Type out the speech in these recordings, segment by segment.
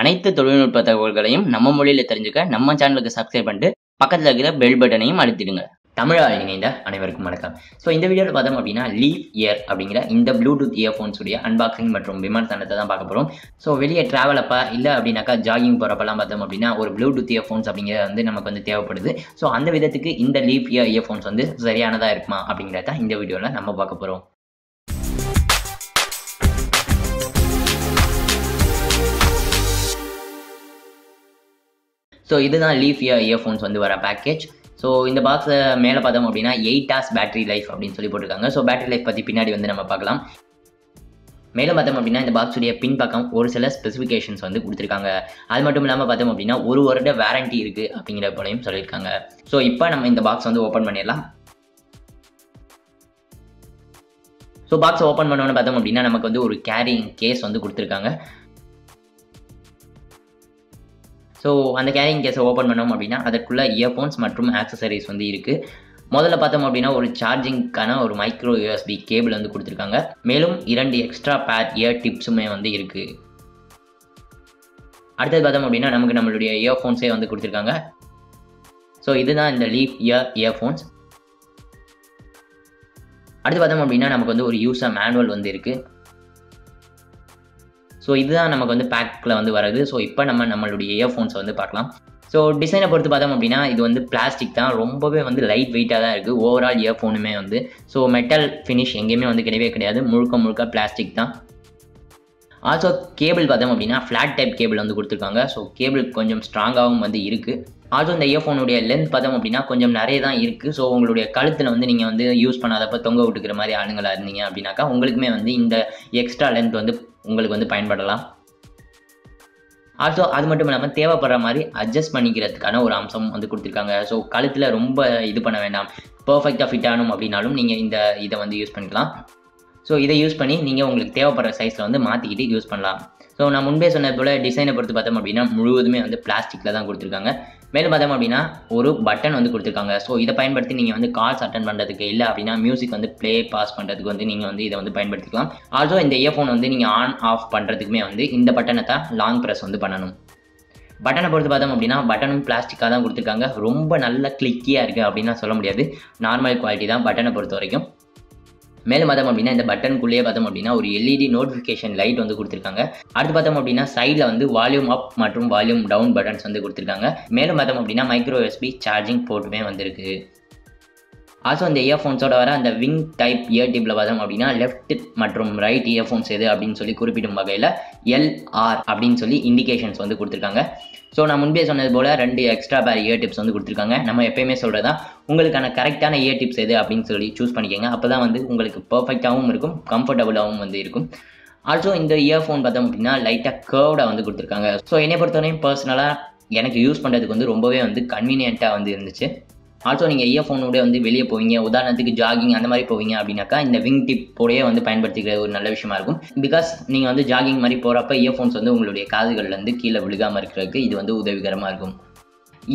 அனைத்து தொழில்நுட்ப தகவல்களையும் நம்ம மொழியில தெரிஞ்சுக்க நம்ம சேனலுக்கு சப்ஸ்கிரைப் பண்ணிட்டு பக்கத்தில் இருக்கிற பெல் பட்டனையும் அழுத்திடுங்க. தமிழால் இணைந்த அனைவருக்கும் வணக்கம். ஸோ இந்த வீடியோவில் பார்த்தோம் அப்படின்னா லீஃப் இயர் அப்படிங்கிற இந்த ப்ளூடூத் இயர்ஃபோன்ஸ் உடைய அன்பாக்சிங் மற்றும் விமர்சனத்தை தான் பார்க்க போகிறோம். ஸோ வெளியே ட்ராவல் அப்போ இல்லை அப்படின்னாக்கா ஜாகிங் போகிறப்பெல்லாம் பார்த்தோம் அப்படின்னா ஒரு ப்ளூடூத் இயர்ஃபோன்ஸ் அப்படிங்கிறது வந்து நமக்கு வந்து தேவைப்படுது. ஸோ அந்த விதத்துக்கு இந்த லீஃப் இயர்ஃபோன்ஸ் வந்து சரியானதாக இருக்குமா அப்படிங்கிறத இந்த வீடியோவில் நம்ம பார்க்க போகிறோம். ஸோ இதுதான் லீஃப் இயர்ஃபோன்ஸ் வந்து வர பேக்கேஜ். ஸோ இந்த பாக்ஸை மேலே பார்த்தோம் அப்படின்னா 8 hours பேட்டரி லைஃப் அப்படின்னு சொல்லி போட்டிருக்காங்க. ஸோ பேட்டரி லைஃப் பற்றி பின்னாடி வந்து நம்ம பார்க்கலாம். மேலும் பார்த்தோம் அப்படின்னா இந்த பாக்ஸுடைய பின்பக்கம் ஒரு சில ஸ்பெசிஃபிகேஷன்ஸ் வந்து கொடுத்துருக்காங்க. அது மட்டும் இல்லாமல் பார்த்தோம் அப்படின்னா 1 வருட வாரண்டி இருக்குது அப்படிங்கிற போலையும் சொல்லியிருக்காங்க. ஸோ இப்போ நம்ம இந்த பாக்ஸ் வந்து ஓப்பன் பண்ணிடலாம். ஸோ பாக்ஸை ஓப்பன் பண்ணோன்னு பார்த்தோம் அப்படின்னா நமக்கு வந்து ஒரு கேரிங் கேஸ் வந்து கொடுத்துருக்காங்க. ஸோ அந்த கேரிங் கேஸை ஓப்பன் பண்ணோம் அப்படின்னா அதற்குள்ள இயர்ஃபோன்ஸ் மற்றும் ஆக்சசரிஸ் வந்து இருக்குது. முதல்ல பார்த்தோம் அப்படின்னா ஒரு சார்ஜிங்க்கான ஒரு மைக்ரோ யூஎஸ்பி கேபிள் வந்து கொடுத்துருக்காங்க. மேலும் 2 எக்ஸ்ட்ரா பேர் இயர் டிப்ஸுமே வந்து இருக்குது. அடுத்தது பார்த்தோம் அப்படின்னா நமக்கு நம்மளுடைய இயர்ஃபோன்ஸே வந்து கொடுத்துருக்காங்க. ஸோ இதுதான் இந்த லீஃப் இயர்ஃபோன்ஸ். அடுத்து பார்த்தோம் அப்படின்னா நமக்கு வந்து ஒரு யூசர் மேனுவல் வந்து இருக்குது. ஸோ இதுதான் நமக்கு வந்து பேக்கில் வந்து வருது. ஸோ இப்போ நம்மளுடைய இயர்ஃபோன்ஸை வந்து பார்க்கலாம். ஸோ டிசைனை பொறுத்து பார்த்தோம் அப்படின்னா இது வந்து பிளாஸ்டிக் தான், ரொம்பவே வந்து லைட் வெயிட்டாக தான் இருக்குது. ஓவரால் இயர்ஃபோனுமே வந்து ஸோ மெட்டல் ஃபினிஷ் எங்கேயுமே வந்து கிடையாது, முழுக்க பிளாஸ்டிக் தான். ஆல்சோ கேபிள் பார்த்தோம் அப்படின்னா ஃப்ளாட் டைப் கேபிள் வந்து கொடுத்துருக்காங்க. ஸோ கேபிள் கொஞ்சம் ஸ்ட்ராங்காகவும் வந்து இருக்குது. ஆல்சோ இந்த இயர்ஃபோனுடைய லென்த் பார்த்தோம் அப்படின்னா கொஞ்சம் நிறைய தான் இருக்குது. ஸோ உங்களுடைய கழுத்தில் வந்து நீங்கள் வந்து யூஸ் பண்ணாதப்போ தொங்க விட்டுக்கிற மாதிரி ஆளுங்களாக இருந்தீங்க அப்படின்னாக்கா உங்களுக்குமே வந்து இந்த எக்ஸ்ட்ரா லென்த் வந்து உங்களுக்கு வந்து பயன்படலாம். ஆல்சோ அது மட்டும் இல்லாமல் தேவைப்படுற மாதிரி அட்ஜஸ்ட் பண்ணிக்கிறதுக்கான ஒரு அம்சம் வந்து கொடுத்துருக்காங்க. ஸோ கழுத்தில் ரொம்ப இது பண்ண வேண்டாம், பர்ஃபெக்டாக ஃபிட் ஆகணும் அப்படின்னாலும் நீங்கள் இதை வந்து யூஸ் பண்ணிக்கலாம். ஸோ இதை யூஸ் பண்ணி நீங்கள் உங்களுக்கு தேவைப்படுற சைஸில் வந்து மாற்றிக்கிட்டு யூஸ் பண்ணலாம். ஸோ நான் முன்பே சொன்னது போல் டிசைனை பொறுத்து பார்த்தோம் அப்படின்னா முழுவதுமே வந்து பிளாஸ்டிக்கில் தான் கொடுத்துருக்காங்க. மேலும் பார்த்தோம் அப்படின்னா ஒரு பட்டன் வந்து கொடுத்துருக்காங்க. ஸோ இதை பயன்படுத்தி நீங்கள் வந்து கால்ஸ் அட்டன் பண்ணுறதுக்கு இல்லை அப்படின்னா மியூசிக் வந்து ப்ளே பாஸ் பண்ணுறதுக்கு வந்து நீங்கள் வந்து இதை வந்து பயன்படுத்திக்கலாம். ஆல்சோ இந்த இயர்ஃபோன் வந்து நீங்கள் ஆன் ஆஃப் பண்ணுறதுக்குமே வந்து இந்த பட்டனை தான் லாங் ப்ரெஸ் வந்து பண்ணணும். பட்டனை பொறுத்து பார்த்தோம் அப்படின்னா பட்டனும் பிளாஸ்டிக்காக தான் கொடுத்துருக்காங்க. ரொம்ப நல்ல கிளிக்கியாக இருக்குது அப்படின்னா சொல்ல முடியாது, நார்மல் குவாலிட்டி தான் பட்டனை பொறுத்த வரைக்கும். மேலும் பார்த்தோம் அப்படின்னா இந்த பட்டனுக்குள்ளேயே பார்த்தோம் அப்படின்னா ஒரு எல்இடி நோட்டிஃபிகேஷன் லைட் வந்து கொடுத்துருக்காங்க. அடுத்து பார்த்தோம் அப்படின்னா சைடில் வந்து வால்யூம் அப் மற்றும் வால்யூம் டவுன் பட்டன்ஸ் வந்து கொடுத்துருக்காங்க. மேலும் பார்த்தோம் அப்படின்னா மைக்ரோ யூஎஸ்பி சார்ஜிங் போர்ட்டுமே வந்திருக்கு. ஆல்சோ இந்த இயர்ஃபோன்ஸோட வர அந்த விங் டைப் இயர் டிப்பில் பார்த்தோம் அப்படின்னா லெஃப்ட் மற்றும் ரைட் இயர்ஃபோன்ஸ் எது அப்படின்னு சொல்லி குறிப்பிடும் வகையில் எல்ஆர் அப்படின்னு சொல்லி இண்டிகேஷன்ஸ் வந்து கொடுத்துருக்காங்க. ஸோ நான் முன்பே சொன்னது போல் 2 எக்ஸ்ட்ரா பேர் இயர் டிப்ஸ் வந்து கொடுத்துருக்காங்க. நம்ம எப்பயுமே சொல்கிறதா உங்களுக்கான கரெக்டான இயர் டிப்ஸ் எது அப்படின்னு சொல்லி சூஸ் பண்ணிக்கோங்க. அப்போ தான் வந்து உங்களுக்கு பர்ஃபெக்டாகவும் இருக்கும், கம்ஃபர்டபுளாகவும் வந்து இருக்கும். ஆல்சோ இந்த இயர்ஃபோன் பார்த்தோம் அப்படின்னா லைட்டாக கர்வ்டாக வந்து கொடுத்துருக்காங்க. ஸோ என்னை பொறுத்தவரையும் பர்சனலாக எனக்கு யூஸ் பண்ணுறதுக்கு வந்து ரொம்பவே வந்து கன்வீனியண்ட்டாக வந்து இருந்துச்சு. ஆல்சோ நீங்கள் இயர்ஃபோனோட வந்து வெளியே போவீங்க, உதாரணத்துக்கு ஜாகிங் அந்த மாதிரி போவீங்க அப்படின்னாக்கா இந்த விங் டிப்போடையே வந்து பயன்படுத்திக்கிற ஒரு நல்ல விஷயமா இருக்கும். பிகாஸ் நீங்கள் வந்து ஜாகிங் மாதிரி போகிறப்ப இயர்ஃபோன்ஸ் வந்து உங்களுடைய காதுகள்லேருந்து கீழே விழுகாமல் இருக்கிறதுக்கு இது வந்து உதவிகரமாக இருக்கும்.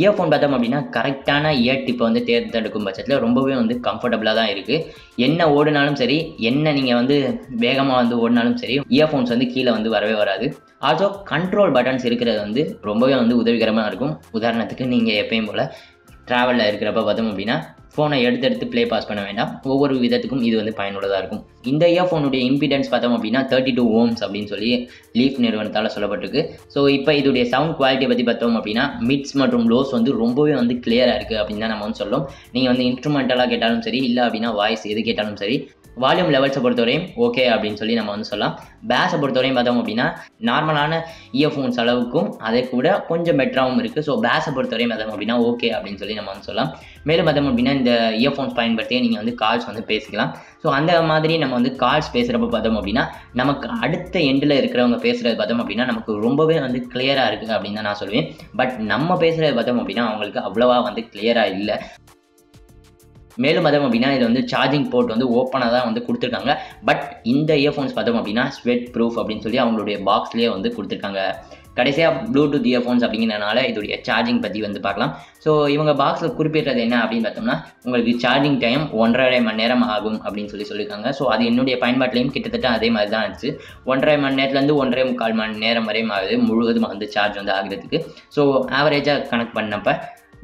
இயர்ஃபோன் பார்த்தோம் அப்படின்னா கரெக்டான இயர் டிப்பை வந்து தேர்ந்தெடுக்கும் பட்சத்தில் ரொம்பவே வந்து கம்ஃபர்டபுளாக தான் இருக்குது. என்ன ஓடினாலும் சரி, என்ன நீங்கள் வந்து வேகமாக வந்து ஓடினாலும் சரி, இயர்ஃபோன்ஸ் வந்து கீழே வந்து வரவே வராது. ஆல்சோ கண்ட்ரோல் பட்டன்ஸ் இருக்கிறது வந்து ரொம்பவே வந்து உதவிகரமாக இருக்கும். உதாரணத்துக்கு நீங்கள் எப்பயும் போல் ட்ராவலில் இருக்கிறப்ப பார்த்தோம் அப்படின்னா ஃபோனை எடுத்து ப்ளே பாஸ் பண்ண வேண்டாம். ஒவ்வொரு விதத்துக்கும் இது வந்து பயனுள்ளதாக இருக்கும். இந்த இயர்ஃபோனுடைய இம்பிடன்ஸ் பார்த்தோம் அப்படின்னா 32 ohms அப்படின்னு சொல்லி லீஃப் நிறுவனத்தால் சொல்லப்பட்டிருக்கு. ஸோ இப்போ இதோடைய சவுண்ட் குவாலிட்டியை பற்றி பார்த்தோம் அப்படின்னா மிட்ஸ் மற்றும் லோஸ் வந்து ரொம்பவே வந்து கிளியராக இருக்குது அப்படின்னு தான் நம்ம வந்து சொல்லணும். நீங்கள் வந்து இன்ஸ்ட்ருமெண்டலாக கேட்டாலும் சரி, இல்லை அப்படின்னா வாய்ஸ் எது கேட்டாலும் சரி. வால்யூம் லெவல்ஸை பொறுத்தவரையும் ஓகே அப்படின்னு சொல்லி நம்ம வந்து சொல்லலாம். பேஸை பொறுத்தவரையும் பார்த்தோம் அப்படின்னா நார்மலான இயர்ஃபோன்ஸ் அளவுக்கும் அதை கூட கொஞ்சம் பெட்டராகவும் இருக்குது. ஸோ பேஸை பொறுத்தவரையும் பார்த்தோம் அப்படின்னா ஓகே அப்படின்னு சொல்லி நம்ம வந்து சொல்லலாம். மேலும் பார்த்தோம் அப்படின்னா இந்த இயர்ஃபோன்ஸ் பயன்படுத்தியே நீங்கள் வந்து கால்ஸ் வந்து பேசிக்கலாம். ஸோ அந்த மாதிரி நம்ம வந்து கால்ஸ் பேசுகிறப்ப பார்த்தோம் அப்படின்னா நமக்கு அடுத்த எண்டில் இருக்கிறவங்க பேசுகிறது பார்த்தோம் அப்படின்னா நமக்கு ரொம்பவே வந்து கிளியராக இருக்குது அப்படின்னு தான் நான் சொல்லுவேன். பட் நம்ம பேசுகிறது பார்த்தோம் அப்படின்னா அவங்களுக்கு அவ்வளோவா வந்து கிளியராக இல்லை. மேலும் பார்த்தோம் அப்படின்னா இது வந்து சார்ஜிங் போர்ட் வந்து ஓப்பனாக தான் வந்து கொடுத்துருக்காங்க. பட் இந்த இயர்ஃபோன்ஸ் பார்த்தோம் அப்படின்னா ஸ்வெட் ப்ரூஃப் அப்படின்னு சொல்லி அவங்களுடைய பாக்ஸ்லேயே வந்து கொடுத்துருக்காங்க. கடைசியாக ப்ளூடூத் இயர்ஃபோன்ஸ் அப்படிங்கிறனால இதோடைய சார்ஜிங் பற்றி வந்து பார்க்கலாம். ஸோ இவங்க பாக்ஸில் குறிப்பிட்டது என்ன அப்படின்னு பார்த்தோம்னா, உங்களுக்கு சார்ஜிங் டைம் 1.5 மணி நேரம் ஆகும் அப்படின்னு சொல்லியிருக்காங்க. ஸோ அது என்னுடைய பயன்பாட்டிலையும் கிட்டத்தட்ட அதே மாதிரி தான் இருந்துச்சு. 1.5 மணி நேரத்துலேருந்து 1.25 மணி நேரம் வரையும் ஆகுது முழுவதும் வந்து சார்ஜ் வந்து ஆகிறதுக்கு. ஸோ ஆவரேஜாக கனெக்ட் பண்ணப்போ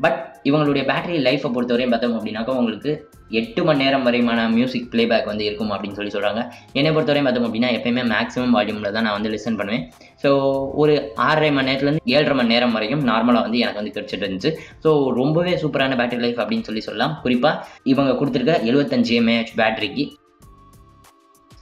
பட் இவங்களுடைய பேட்டரி லைஃப்பை பொறுத்தவரையும் பார்த்தோம் அப்படின்னாக்கா உங்களுக்கு 8 மணி நேரம் வரையுமான மியூசிக் ப்ளேபேக் வந்து இருக்கும் அப்படின்னு சொல்கிறாங்க. என்னை பொறுத்தவரையும் பார்த்தோம் அப்படின்னா எப்பயுமே மேக்ஸிமம் வால்யூமில் தான் நான் வந்து லிசன் பண்ணுவேன். ஸோ ஒரு 6.5 மணி நேரத்துலேருந்து 7.5 மணி நேரம் வரையும் நார்மலாக வந்து எனக்கு வந்து கிடச்சிட்டு இருந்துச்சு. ஸோ ரொம்பவே சூப்பரான பேட்டரி லைஃப் அப்படின்னு சொல்லலாம். குறிப்பாக இவங்க கொடுத்துருக்க 75 mAh பேட்டரிக்கு.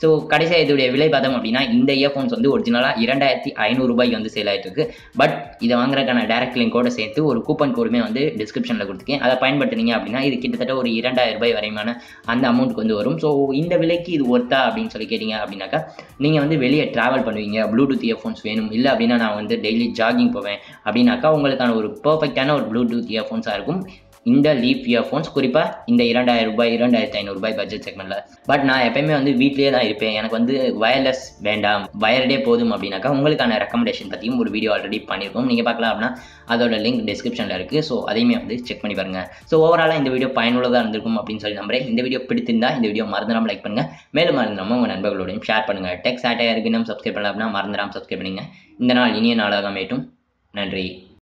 ஸோ கடைசியாக இதோடைய விலை பார்த்தோம் அப்படின்னா இந்த இயர்ஃபோன்ஸ் வந்து ஒரிஜினலாக 2500 ரூபாய்க்கு வந்து சேல் ஆகிட்டு இருக்கு. பட் இதை வாங்குறதுக்கான டேரக்ட் லிங்கோட சேர்த்து ஒரு கூப்பன் கோடுமே வந்து டிஸ்கிரிப்ஷனில் கொடுத்துருக்கேன். அதை பயன்படுத்தினீங்க அப்படின்னா இது கிட்டத்தட்ட ஒரு 2000 ரூபாய் வரையுமான அந்த அமௌண்ட்டுக்கு வந்து வரும். ஸோ இந்த விலைக்கு இது ஒர்த்தா அப்படின்னு சொல்லி கேட்டிங்க அப்படின்னாக்கா, நீங்கள் வந்து வெளியே ட்ராவல் பண்ணுவீங்க, ப்ளூடூத் இயர்ஃபோன்ஸ் வேணும், இல்லை அப்படின்னா நான் வந்து டெய்லி ஜாகிங் போவேன் அப்படின்னாக்கா உங்களுக்கான ஒரு பர்ஃபெக்டான ஒரு ப்ளூடூத் இயர்ஃபோன்ஸாக இருக்கும் இந்த லீஃப் இயர்ஃபோன்ஸ். குறிப்பாக இந்த 2000 ரூபாய் 2500 ரூபாய் பட்ஜெட் செக்மெண்ட்டில். பட் நான் எப்பயுமே வந்து வீட்லேயே தான் இருப்பேன், எனக்கு வந்து வயர்லெஸ் வேண்டாம், வயர்டே போதும் அப்படின்னாக்கா உங்களுக்கான ரெக்கமெண்டேஷன் பற்றியும் ஒரு வீடியோ ஆல்ரெடி பண்ணியிருக்கோம். நீங்கள் பார்க்கலாம் அப்படின்னா அதோட லிங்க் டிஸ்கிரிப்ஷனில் இருக்குது. ஸோ அதையுமே வந்து செக் பண்ணி பாருங்கள். ஸோ ஓவராலாக இந்த வீடியோ பயனுள்ளதாக இருந்திருக்கும் அப்படின்னு சொல்லி நம்புறேன். இந்த வீடியோ பிடித்திருந்தால் இந்த வீடியோ மறந்துடாமல் லைக் பண்ணுங்கள். மேலும் மறந்துடாமல் உங்கள் நண்பர்களோடையும் ஷேர் பண்ணுங்கள். டெக் சாட்டையாக இருக்கு நம்ம சப்ஸ்கிரைப் பண்ணலாம் அப்படின்னா மறந்துடாமல் சப்ஸ்கிரைப் பண்ணுங்கள். இந்த நாள் இனிய நாளாக அமையட்டும். நன்றி.